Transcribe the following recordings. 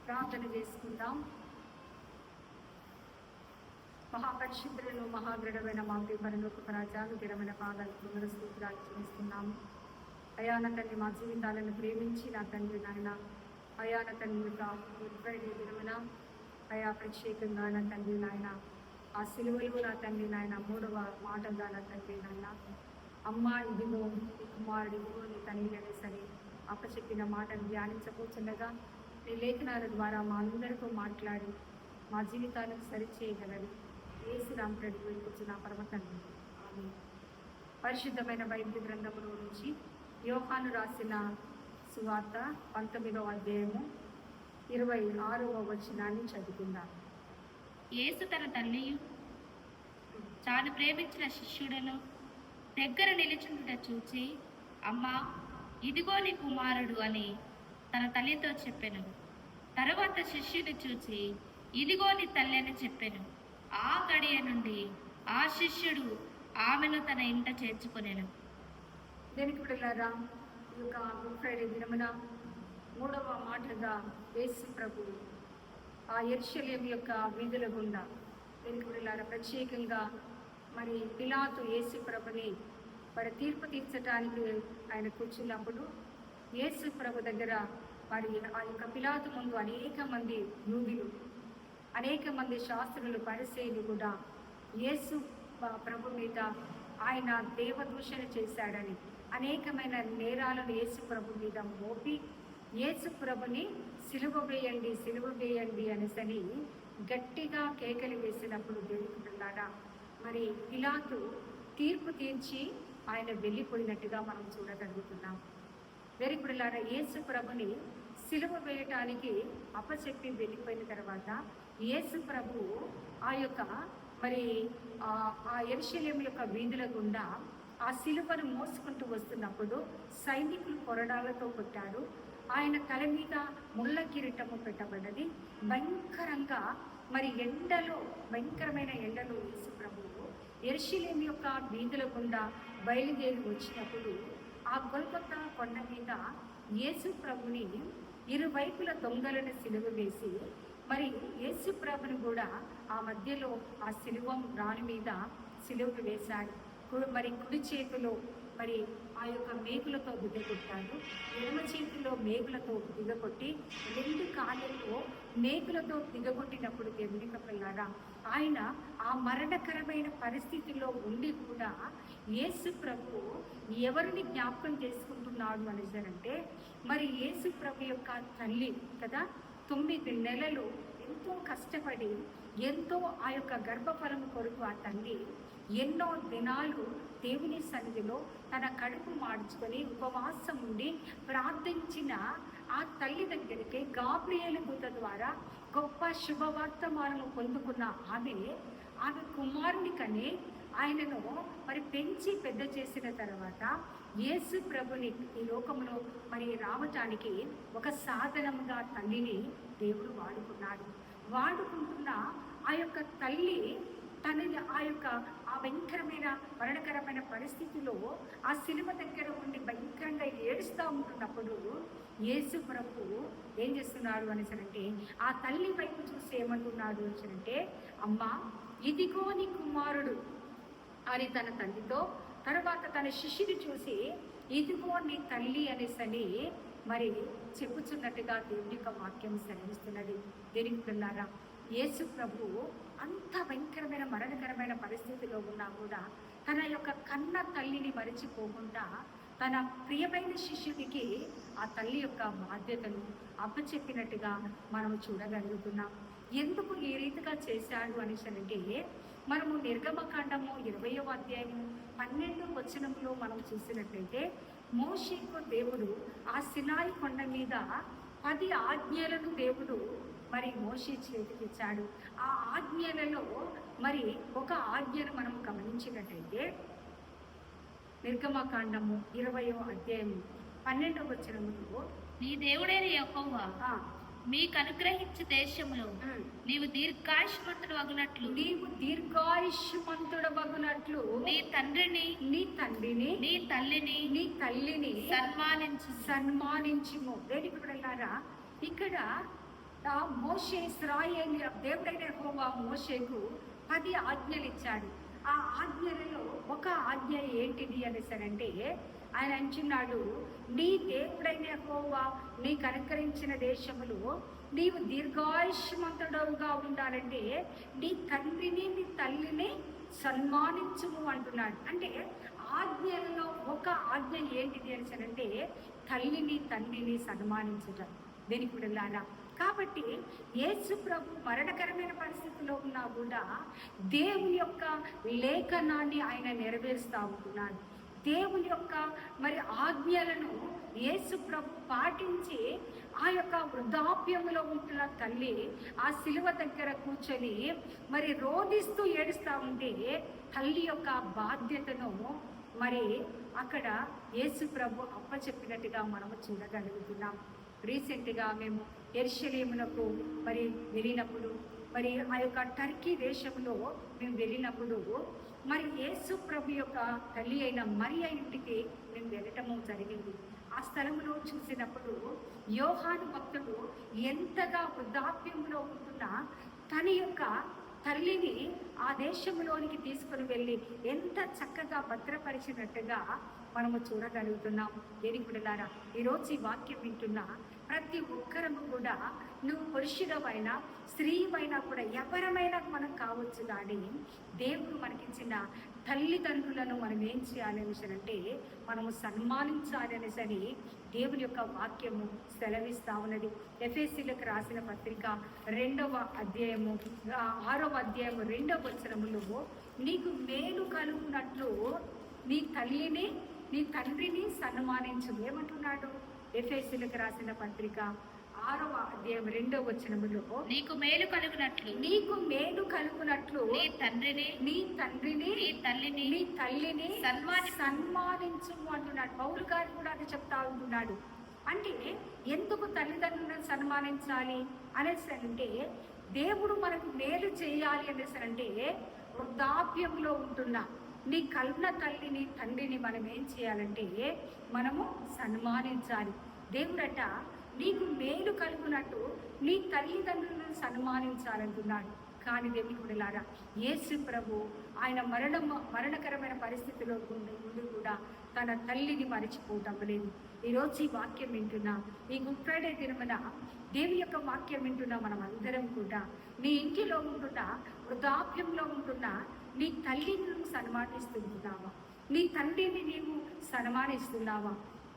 ప్రార్థన చేసుకుందాం. మహాపరిశుద్ధులను మహాగృఢమైన మా పరలోక రాజాను గిరమైన పాదాలకు స్తోత్రాలు చేస్తున్నాము. అయా నా తండ్రి, మా జీవితాలను ప్రేమించి నా తండ్రి నాయన, అయా నా తండ్రి దినమైన అయా ప్రత్యేకంగా నా తండ్రి నాయన, ఆ సిలువలో నా తండ్రి నాయన మూడవ మాటగా నా తండ్రి నాయన, అమ్మ ఇదిగో నీ కుమారుడు, ఇదిగో నీ తండ్రి అనేసరి అప్పచెప్పిన మాటను ధ్యానించబోతుండగా నీ లేఖనాల ద్వారా మా అందరితో మాట్లాడి మా జీవితాలను సరిచేయగలరు యేసు రామరెడ్డి కూర్చున్న పరమ తండ్రి. ఆమేన్. పరిశుద్ధమైన బైబిల్ గ్రంథంలో నుంచి యోహాను రాసిన సువార్త 19వ అధ్యాయము 26వ వచనాన్ని చదువుకుందాం. యేసు తన తల్లియు తాను ప్రేమించిన శిష్యుడను దగ్గర నిలుచుండుట చూచి, అమ్మా ఇదిగో నీ కుమారుడు అని తన తల్లితో చెప్పెను. తరువాత శిష్యుని చూచి, ఇదిగో నీ తల్లి అని చెప్పెను. ఆ గడియ నుండి ఆ శిష్యుడు ఆమెను తన ఇంట చేర్చుకొనెను. దేనికి బిడ్డలారా, ఈ యొక్క గుడ్ ఫ్రైడే దినమున మూడవ మాటగా యేసు ప్రభు ఆ యెరూషలేము యొక్క వీధుల గుండా దేనికి బిడ్డలారా ప్రత్యేకంగా మరి పిలాతు యేసు ప్రభుని మరి తీర్పు తీర్చడానికి ఆయన కూర్చున్నప్పుడు యేసు ప్రభు దగ్గర మరి ఆ యొక్క పిలాతు ముందు అనేక మంది యూదులు, అనేక మంది శాస్త్రులు, పరిసయ్యులు కూడా యేసు ప్రభు మీద ఆయన దేవదూషణ చేశాడని అనేకమైన నేరాలను యేసు ప్రభు మీద మోపి యేసు ప్రభుని సిలువ వేయండి అనేసని గట్టిగా కేకలు వేసినప్పుడు దేవుడులారా మరి పిలాతు తీర్పు తీర్చి ఆయన వెళ్ళిపోయినట్టుగా మనం చూడగలుగుతున్నాం. వెరికుడులారా యేసు ప్రభుని సిలువ వేయటానికి అప్పచెప్పి వెళ్ళిపోయిన తర్వాత యేసు ప్రభు ఆ యొక్క మరి ఆ యెరూషలేము యొక్క వీధుల గుండా ఆ సిలువను మోసుకుంటూ వస్తున్నప్పుడు సైనికులు కొరడాలతో కొట్టారు. ఆయన తల మీద ముళ్ళ కిరీటము పెట్టబడ్డది. భయంకరంగా మరి భయంకరమైన ఎండలో యేసు ప్రభువు యెరూషలేము యొక్క వీధుల గుండా బయలుదేరి వచ్చినప్పుడు ఆ గొల్గొతా కొండ మీద యేసు ప్రభుని ఇరువైపుల దొంగలను సిలువ వేసి మరి యేసు ప్రభుని కూడా ఆ మధ్యలో ఆ సిలువ రాణి మీద సిలువ వేశాడు. మరి కుడి చేతిలో మరి ఆ యొక్క మేకులతో దిగకొట్టాడు, ఎడమ చేతిలో మేకులతో దిగకొట్టి, రెండు కాళ్ళల్లో మేకులతో దిగకొట్టినప్పుడు దేవునిక పిల్లారా ఆయన ఆ మరణకరమైన పరిస్థితిలో ఉండి కూడా యేసు ప్రభు ఎవరిని జ్ఞాపకం చేసుకుంటున్నాడు అనేసరంటే మరి యేసు ప్రభు యొక్క తల్లి కదా, 9 నెలలు ఎంతో కష్టపడి ఎంతో ఆ యొక్క గర్భఫలము కొరకు ఆ తల్లి ఎన్నో దినాలు దేవుని సన్నిధిలో తన కడుపు మార్చుకొని ఉపవాసం ఉండి ప్రార్థించిన ఆ తల్లి దగ్గరికి గాబ్రియేలు దూత ద్వారా గొప్ప శుభవర్తమానము పొందుకున్న ఆమె కుమారుని కని ఆయనను మరి పెంచి పెద్ద చేసిన తర్వాత యేసు ప్రభుని ఈ లోకంలో మరి రావటానికి ఒక సాధనముగా తల్లిని దేవుడు వాడుకుంటున్న ఆ యొక్క తల్లి తనని ఆ భయంకరమైన మరణకరమైన పరిస్థితిలో ఆ సిలువ దగ్గర ఉండి భయంకరంగా ఏడుస్తూ ఉంటున్నప్పుడు యేసు ప్రభు ఏం చేస్తున్నాడు అనేసరంటే ఆ తల్లి వైపు చూసి ఏమంటున్నాడు అనేసరంటే, అమ్మా ఇదిగో నీ కుమారుడు అని తన తల్లితో, తర్వాత తన శిష్యుని చూసి ఇదిగో నీ తల్లి అనేసని మరి చెప్పుచున్నట్టుగా దేవుని యొక్క వాక్యం సెలవిస్తున్నది. దేనికి పిల్లారా, యేసు ప్రభు అంత భయంకరమైన మరణకరమైన పరిస్థితిలో ఉన్నా కూడా తన యొక్క కన్న తల్లిని మరిచిపోకుండా తన ప్రియమైన శిష్యుడికి ఆ తల్లి యొక్క బాధ్యతను అప్పచెప్పినట్టుగా మనం చూడగలుగుతున్నాం. ఎందుకు ఈ రీతిగా చేశాడు అనేసంటే మనము నిర్గమకాండము 20వ అధ్యాయము 12వ వచనంలో మనం చూసినట్లయితే మోషేకు దేవుడు ఆ సినాయి కొండ మీద 10 ఆజ్ఞలను దేవుడు మరి మోషే చేతికి ఇచ్చాడు. ఆ ఆజ్ఞలలో మరి ఒక ఆజ్ఞను మనం గమనించినట్టయితే నిర్గమకాండము 20వ అధ్యాయము 12వ వచనంలో, నీ దేవుడైన యెహోవా మీకు అనుగ్రహించే దేశంలో నీవు దీర్ఘాయుష్మంతుడు అగునట్లు నీ తండ్రిని నీ తల్లిని సన్మానించుము. సన్మానించుము. దేనికి వెళ్ళారా, ఇక్కడ ఆ మోషే ఇశ్రాయేలు దేవుడైన యెహోవా మోషేకు 10 ఆజ్ఞలు ఇచ్చాడు. ఆ ఆజ్ఞలలో ఒక ఆజ్ఞ ఏంటిది అనేసరంటే ఆయన అంటున్నాడు, నీ దేవుడైన యెహోవా నీకు అనుగ్రహించిన దేశములో నీవు దీర్ఘాయుష్మంతుడుగా ఉండాలంటే నీ తండ్రిని నీ తల్లిని సన్మానించుము అంటున్నాడు. అంటే ఆజ్ఞలలో ఒక ఆజ్ఞ ఏంటిది అనేసరంటే తల్లిని తండ్రిని సన్మానించుట. దేనికి వెళ్ళాలా? కాబట్టి యేసు ప్రభు మరణకరమైన పరిస్థితిలో ఉన్నా కూడా దేవుని యొక్క లేఖనాన్ని ఆయన నెరవేరుస్తూ ఉంటున్నాడు. దేవుని యొక్క మరి ఆజ్ఞలను యేసు ప్రభు పాటించి ఆ యొక్క వృద్ధాప్యములో ఉంటున్న తల్లి ఆ శిలువ దగ్గర కూర్చొని మరి రోధిస్తూ ఏడుస్తూ ఉంటే తల్లి యొక్క బాధ్యతను మరి అక్కడ యేసు ప్రభు అప్పచెప్పినట్టుగా మనము చూడగలుగుతున్నాం. రీసెంట్గా మేము యెరూషలేమునకు మరి వెళ్ళినప్పుడు, మరి ఆ యొక్క టర్కీ దేశంలో మేము వెళ్ళినప్పుడు మరి యేసు ప్రభు యొక్క తల్లి అయిన మరియ ఇంటికి మేము వెళ్ళటము జరిగింది. ఆ స్థలంలో చూసినప్పుడు యోహాను భక్తుడు ఎంతగా వృద్ధాప్యంలో ఉంటున్నా తన యొక్క తల్లిని ఆ దేశంలోనికి తీసుకుని వెళ్ళి ఎంత చక్కగా భద్రపరిచినట్టుగా మనము చూడగలుగుతున్నాం. దేనికుడలారా, ఈరోజు ఈ వాక్యం వింటున్న ప్రతి ఒక్కరము కూడా నువ్వు పురుషుడమైనా స్త్రీమైనా కూడా ఎవరమైనా మనం కావచ్చు, కానీ దేవుడు మనకిచ్చిన తల్లిదండ్రులను మనం ఏం చేయాలి అనేసరంటే మనము సన్మానించాలి అనేసరి దేవుని యొక్క వాక్యము సెలవిస్తా ఉన్నది. ఎఫెసీలకు రాసిన పత్రిక 2వ అధ్యాయము 6వ అధ్యాయము 2వ వచనములో నీకు మేలు కలుగునట్లు నీ తల్లిని నీ తండ్రిని సన్మానించు ఏమంటున్నాడు? ఎఫెసీలకు రాసిన పత్రిక 6వ అధ్యాయం 2వ వచనములో నీకు మేలు కలుగునట్లు నీ తండ్రిని నీ తల్లిని సన్మానించు అంటున్నాడు. పౌలు గారు కూడా అది చెప్తా ఉంటున్నాడు. అంటే ఎందుకు తల్లిదండ్రులను సన్మానించాలి అనేసి అంటే దేవుడు మనకు మేలు చేయాలి అనేసి అంటే వృద్ధాప్యంలో ఉంటున్నా నీ కల్పన తల్లిని తండ్రిని మనం ఏం చేయాలంటే మనము సన్మానించాలి. దేవుడట నీకు మేలు కలుగునట్టు నీ తల్లిదండ్రులను సన్మానించాలంటున్నాడు. కానీ దేవుని బిడ్డలారా, యేసు ప్రభు ఆయన మరణకరమైన పరిస్థితిలో ముందు కూడా తన తల్లిని మరిచిపోవటం లేదు. ఈరోజు ఈ వాక్యం వింటున్నా, ఈ గుడ్ ఫ్రైడే దినమున దేవుని యొక్క వాక్యం వింటున్నా మనం అందరం కూడా నీ ఇంటిలో ఉంటున్నా వృద్ధాప్యంలో ఉంటున్నా నీ తల్లిని నువ్వు సన్మానిస్తున్నావా? నీ తండ్రిని నీవు సన్మానిస్తున్నావా?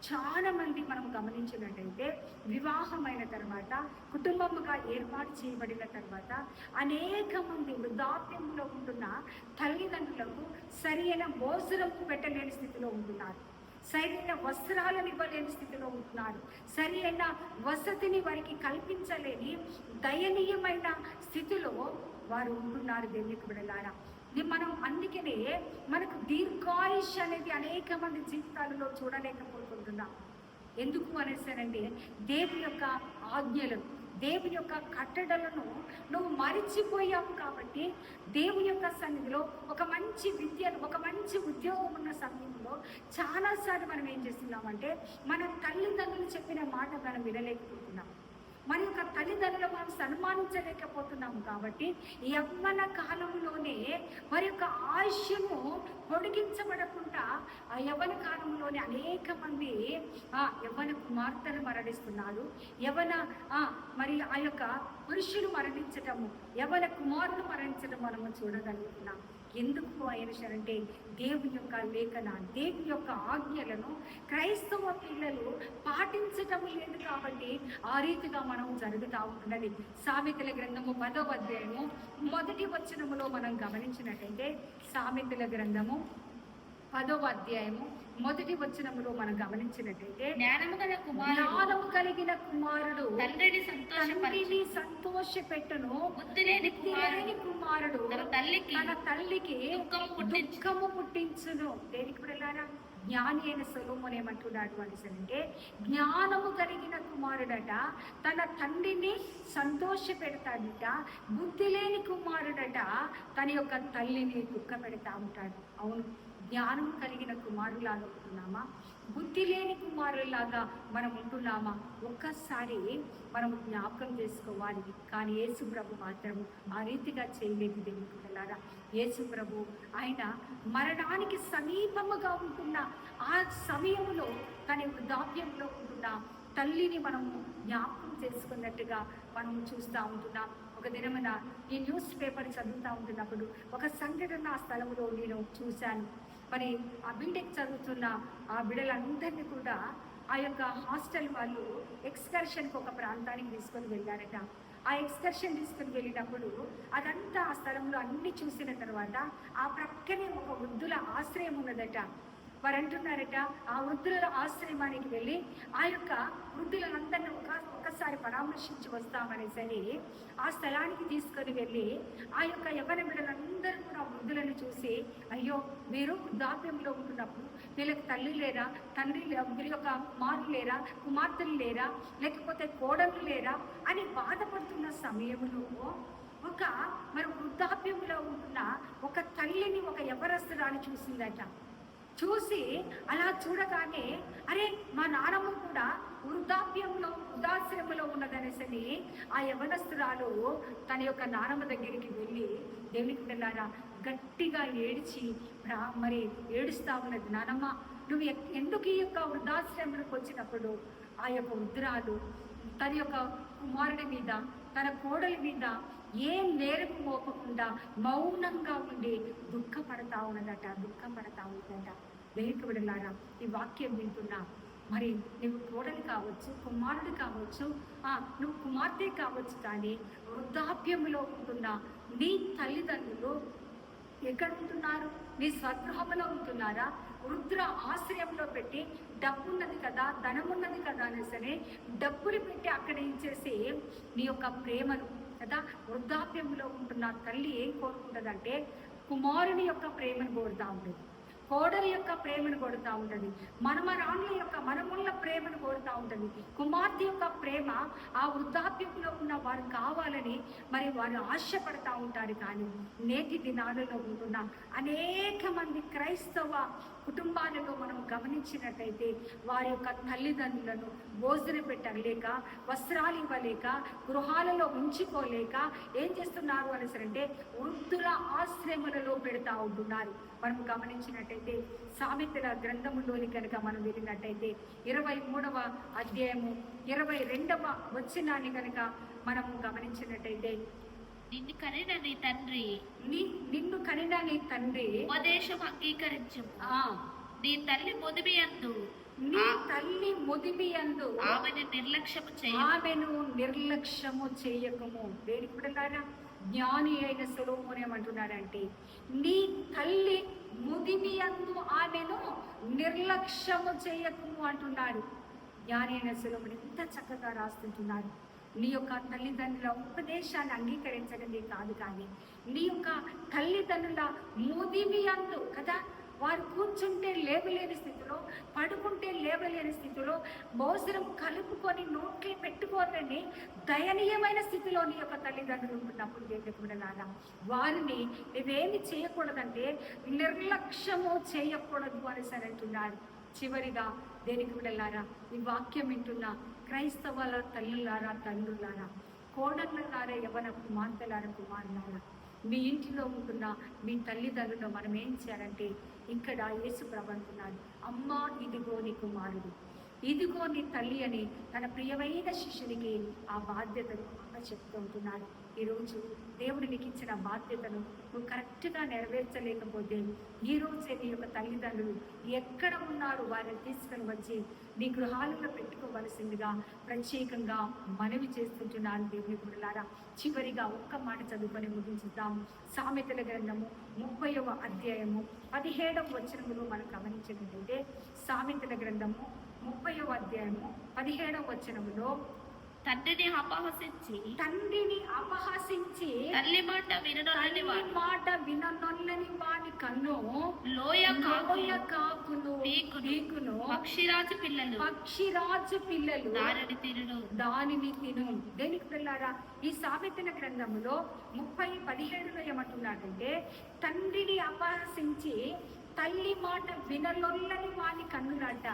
చాలా మంది మనం గమనించినట్టయితే వివాహమైన తర్వాత కుటుంబముగా ఏర్పాటు చేయబడిన తర్వాత అనేక మంది వృద్ధాప్యంలో ఉంటున్న తల్లిదండ్రులకు సరైన భోజనం పెట్టలేని స్థితిలో ఉంటున్నారు, సరైన వస్త్రాలను ఇవ్వలేని స్థితిలో ఉంటున్నారు, సరైన వసతిని వారికి కల్పించలేని దయనీయమైన స్థితిలో వారు ఉంటున్నారు. దేవునికి బిడ్డలారా, మనం అందుకనే మనకు దీర్ఘాయుష్ అనేది అనేక మంది జీవితాలలో చూడలేకపోతున్నాం. ఎందుకు అనేసారంటే దేవుని యొక్క ఆజ్ఞలను, దేవుని యొక్క కట్టడలను నువ్వు మరిచిపోయావు. కాబట్టి దేవుని యొక్క సన్నిధిలో ఒక మంచి విద్యను, ఒక మంచి ఉద్యోగం ఉన్న సమయంలో చాలాసార్లు మనం ఏం చేస్తున్నామంటే మన తల్లిదండ్రులు చెప్పిన మాట మనం వినలేకపోతున్నాం, మన యొక్క తల్లిదండ్రులు మనం సన్మానించలేకపోతున్నాము. కాబట్టి యవ్వన కాలంలోనే వారి యొక్క ఆయుష్ను పొడిగించబడకుండా ఆ యవ్వన కాలంలోనే అనేక మంది యవ్వన కుమార్తెలు మరణిస్తున్నారు, మరి ఆ యొక్క పురుషులు మరణించటము, యవ్వన కుమారులు మరణించడం మనము చూడగలుగుతున్నాం. ఎందుకు అంటే దేవుని యొక్క లేఖన, దేవుని యొక్క ఆజ్ఞలను క్రైస్తవ పిల్లలు పాటించటం లేదు. కాబట్టి ఆ రీతిగా మనం జరుగుతూ ఉంటున్నది. సామెతల గ్రంథము 10వ అధ్యాయము 1వ వచనములో మనం గమనించినట్టయితే, సామెతల గ్రంథము 10వ అధ్యాయము 1వ వచనములో మనం గమనించినట్టయితే, జ్ఞానము కలిగిన కుమారుడు తండ్రిని సంతోషపెట్టును, బుద్ధి లేని కుమారుడు తన తల్లికి దుఃఖము పుట్టించును. దేనికి వెళ్ళారా? జ్ఞాని అయిన సొలొమోను ఏమంటున్నాడు అంటే, జ్ఞానము కలిగిన కుమారుడట తన తండ్రిని సంతోష పెడతాడట, బుద్ధి లేని కుమారుడట తన యొక్క తల్లిని దుఃఖ పెడతా ఉంటాడు. అవును, జ్ఞానం కలిగిన కుమారులాగా ఉంటున్నామా, బుద్ధి లేని కుమారులాగా మనం ఉంటున్నామా? ఒక్కసారి మనం జ్ఞాపకం చేసుకోవాలి. కానీ యేసు ప్రభు మాత్రం ఆ రీతిగా చేయలేదు. దేవుని పిల్లలారా, యేసు ప్రభు ఆయన మరణానికి సమీపముగా ఉంటున్న ఆ సమయంలో, కానీ వృద్ధాప్యంలో ఉంటున్న తల్లిని మనము జ్ఞాపకం చేసుకున్నట్టుగా మనం చూస్తూ ఉంటున్నాం. ఒక దినమున ఈ న్యూస్ పేపర్ చదువుతూ ఉంటున్నప్పుడు ఒక సంఘటన ఆ స్థలంలో నేను చూశాను. మరి ఆ బిల్డింగ్ చదువుతున్న ఆ బిడ్డలందరినీ కూడా ఆ యొక్క హాస్టల్ వాళ్ళు ఎక్స్కర్షన్కి ఒక ప్రాంతానికి తీసుకొని వెళ్ళారట. ఆ ఎక్స్కర్షన్ తీసుకుని వెళ్ళినప్పుడు అదంతా ఆ స్థలంలో అన్ని చూసిన తర్వాత ఆ ప్రక్కనే ఒక వృద్ధుల ఆశ్రయం ఉన్నదట. వారు అంటున్నారట, ఆ వృద్ధుల ఆశ్రమానికి వెళ్ళి ఆ యొక్క వృద్ధులందరినీ ఒకసారి పరామర్శించి వస్తామనేసరి ఆ స్థలానికి తీసుకొని వెళ్ళి ఆ యొక్క యవ్వన బిడ్డలందరూ కూడా వృద్ధులను చూసి, అయ్యో మీరు వృద్ధాప్యంలో ఉంటున్నప్పుడు వీళ్ళకి తల్లి లేరా, తండ్రి వీరి యొక్క కుమారులు లేరా, కుమార్తెలు లేరా, లేకపోతే కోడళ్ళు లేరా అని బాధపడుతున్న సమయంలో మరి వృద్ధాప్యంలో ఉంటున్న ఒక తల్లిని ఒక యవ్వనస్తురాలు చూసిందట. చూసి అలా చూడగానే, అరే మా నాన్నమ్మ కూడా వృద్ధాశ్రమంలో ఉన్నదనేసని ఆ యవనస్తురాలు తన యొక్క నానమ్మ దగ్గరికి వెళ్ళి, దేవునికి వెళ్ళారా, గట్టిగా ఏడ్చి మరి ఏడుస్తా ఉన్నది. నానమ్మ, నువ్వు ఎందుకు ఈ యొక్క వృద్ధాశ్రమంలోకి వచ్చినప్పుడు ఆ యొక్క వృద్ధురాలు తన యొక్క కుమారుడి మీద, తన కోడలి మీద ఏం నేరం మోపకుండా మౌనంగా ఉండి దుఃఖపడతా ఉన్నదట. దేవునికి వెళ్ళారా, ఈ వాక్యం వింటున్నా, మరి నువ్వు కోడలు కావచ్చు, కుమారుడు కావచ్చు, నువ్వు కుమార్తె కావచ్చు, కానీ వృద్ధాప్యంలో ఉంటున్న నీ తల్లిదండ్రులు ఎక్కడ ఉంటున్నారు? నీ స్వగృహంలో ఉంటున్నారా? వృద్ధుల ఆశ్రయంలో పెట్టి డబ్బున్నది కదా, ధనమున్నది కదా అని సరే డబ్బులు పెట్టి అక్కడ ఇచ్చేసి నీ యొక్క ప్రేమను కదా, వృద్ధాప్యంలో ఉంటున్న తల్లి ఏం కోరుకుంటుందంటే కుమారుని యొక్క ప్రేమను కోరుతూ ఉంటుంది, కోడలి యొక్క ప్రేమను కొడుతూ ఉంటుంది, మనమరాళ్ళ యొక్క మనముల ప్రేమను కోరుతూ ఉంటుంది. కుమార్తె యొక్క ప్రేమ ఆ వృద్ధాప్యంలో ఉన్న వారు కావాలని మరి వారు ఆశపడతా ఉంటారు. కానీ నేటి దినాలలో ఉంటున్న అనేక మంది క్రైస్తవ కుటుంబాలలో మనం గమనించినట్టయితే వారి యొక్క తల్లిదండ్రులను భోజనం పెట్టలేక, వస్త్రాలు ఇవ్వలేక, గృహాలలో ఉంచుకోలేక ఏం చేస్తున్నారు అనేసరంటే వృద్ధుల ఆశ్రయములలో పెడతా ఉంటున్నారు. మనం గమనించినట్టయితే సామెతల గ్రంథములోని కనుక మనం వెళ్ళినట్టయితే 23వ అధ్యాయము 22వ వచనాన్ని కనుక మనము గమనించినట్టయితే, నిన్ను కనిన నీ తండ్రి ఉపదేశం అంగీకరించు, నీ తల్లి ముదిమి యందు ఆమెను నిర్లక్ష్యము చేయకము. దేనికి కూడా జ్ఞాని అయిన సొలొమోను ఏమంటున్నాడంటే, నీ తల్లి ముదిమి యందు ఆమెను నిర్లక్ష్యము చేయకము అంటున్నాడు. జ్ఞాని అయిన సొలొమోను ఎంత చక్కగా రాస్తుంటున్నాడు. నీ యొక్క తల్లిదండ్రుల ఉపదేశాన్ని అంగీకరించడమే కాదు, కానీ నీ యొక్క తల్లిదండ్రుల ముదిమి యందు కదా, వారు కూర్చుంటే లేవలేని స్థితిలో, పడుకుంటే లేవలేని స్థితిలో, భోజనం కలుపుకొని నోట్లో పెట్టుకోవాలని దయనీయమైన స్థితిలో నీ యొక్క తల్లిదండ్రులు ఉంటున్నప్పుడు దేవుడిలాగా వారిని ఇవేమి చేయకూడదంటే నిర్లక్ష్యము చేయకూడదు అని అంటున్నాడు. చివరిగా దేనికి వెళ్ళారా, ఈ వాక్యం వింటున్న క్రైస్తవుల తల్లులారా, తండ్రులారా, కోడళ్ళలారా, యవ్వన కుమార్తెలారా, కుమారులారా, మీ ఇంటిలో ఉంటున్న మీ తల్లిదండ్రులు మనం ఏం చేయాలంటే, ఇక్కడ యేసు ప్రభు అంటున్నాడు, అమ్మా ఇదిగో నీ కుమారుడు, ఇదిగో నీ తల్లి అని తన ప్రియమైన శిష్యునికి ఆ బాధ్యతను చెప్తూ ఉంటున్నాడు. ఈరోజు దేవుడు నీకు ఇచ్చిన బాధ్యతను నువ్వు కరెక్ట్గా నెరవేర్చలేకపోతే ఈరోజే నీ యొక్క తల్లిదండ్రులు ఎక్కడ ఉన్నారు వారిని తీసుకొని వచ్చి నీ గృహాలలో పెట్టుకోవలసిందిగా ప్రత్యేకంగా మనవి చేస్తుంటున్నాను. దేవుని గురులారా, చివరిగా ఒక్క మాట చదువుకొని ముగించుద్దాం. సామెతల గ్రంథము 30వ అధ్యాయము 17వ వచనములో మనం గమనించినట్లయితే, సామెతల గ్రంథము 30వ అధ్యాయము 17వ వచనములో, తండ్రిని అపహసించి తల్లి మాట విననొల్లని వాని కన్ను లోయ కాకును పీకును పక్షిరాజు పిల్లలు దానిని తిను. దేనికి పిల్లారా, ఈ సామెతల గ్రంథములో 30:17లో ఏమంటున్నాడంటే, తండ్రిని అపహసించి తల్లి మాట వినలొల్లని వాని కన్నులట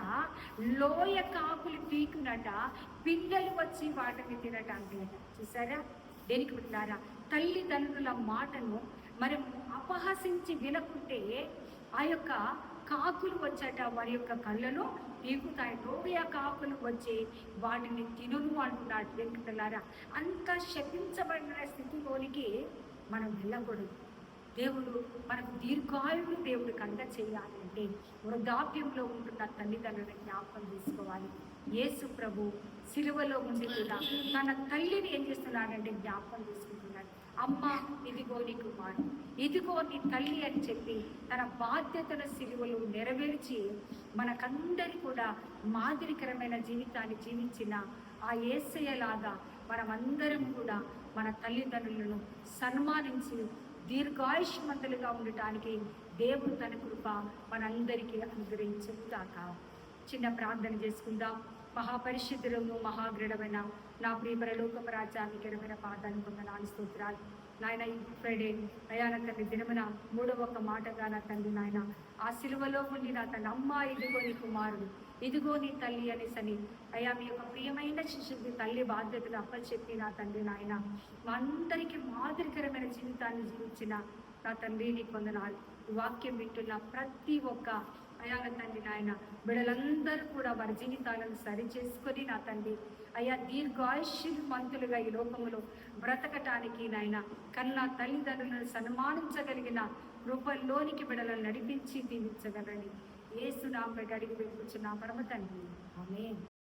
లోయ కాకులు పీకునట పిల్లలు వచ్చి వాటిని తినట అంటే చూసారా? దేనికి పెట్టారా? తల్లిదండ్రుల మాటను మనం అపహసించి వినకుంటే ఆ యొక్క కాకులు వచ్చాట వారి యొక్క కళ్ళను పీకుతాయి. లోయ కాకులు వచ్చి వాటిని తినును అంటున్నాడు. దేనికి పిల్లారా? అంత శపించబడిన స్థితిలోనికి మనం వెళ్ళకూడదు. దేవుడు మనకు దీర్ఘాయువును దేవుడికి అంద చేయాలి అంటే వృద్ధాప్యంలో ఉంటున్న తల్లిదండ్రులను జ్ఞాపకం తీసుకోవాలి. యేసు ప్రభు సిలువలో ఉండి కూడా తన తల్లిని ఏం చేస్తున్నాడంటే జ్ఞాపకం తీసుకుంటున్నాడు. అమ్మ ఇదిగో నీ కుమారుడు, ఇదిగో నీ తల్లి అని చెప్పి తన బాధ్యతను సిలువలో నెరవేర్చి మనకందరి కూడా మాదిరికరమైన జీవితాన్ని జీవించిన ఆ యేసయ్యలాగా మనమందరం కూడా మన తల్లిదండ్రులను సన్మానించి దీర్ఘాయుష్మంతులుగా ఉండటానికి దేవుడు తన కృప మనందరికీ అనుగ్రహించుగాక. చిన్న ప్రార్థన చేసుకుందాం. మహాపరిశుద్ధులను మహాగ్రడమైన నా ప్రియ పరలోకపు రాజ్యానికి ఘనమైన పాదాన్ని పొందనాలు స్తోత్రాలు నాయన. ఈ ఫ్రైడే అయా నా తండ్రి దినమున మూడవ ఒక మాటగా నా తండ్రి నాయన ఆ సిలువలో ఉండి నా తన అమ్మ ఇదిగో నీ కుమారుడు, ఇదిగో నీ తల్లి అనేసని అయ్యా మీ యొక్క ప్రియమైన శిష్యుడికి తల్లి బాధ్యతను అప్పచెప్పి నా తండ్రి నాయన మా అందరికీ మాదిరికరమైన జీవితాన్ని జీవించిన నా తండ్రి నీ పొందనాలు. ఈ వాక్యం వింటున్న ప్రతి ఒక్క అయా నా తండ్రి నాయన బిడ్డలందరూ కూడా వారి జీవితాలను సరి చేసుకొని నా తండ్రి అయ్యా దీర్ఘాయుష్మంతులుగా ఈ లోకంలో బ్రతకటానికి నాయన కన్నా తల్లిదండ్రులను సన్మానించగలిగిన కృపల్లోనికి బిడ్డలను నడిపించి దీవించగలని యేసు నామమున అడిగి వేడుచున్నాము పరమ తండ్రి. ఆమేన్.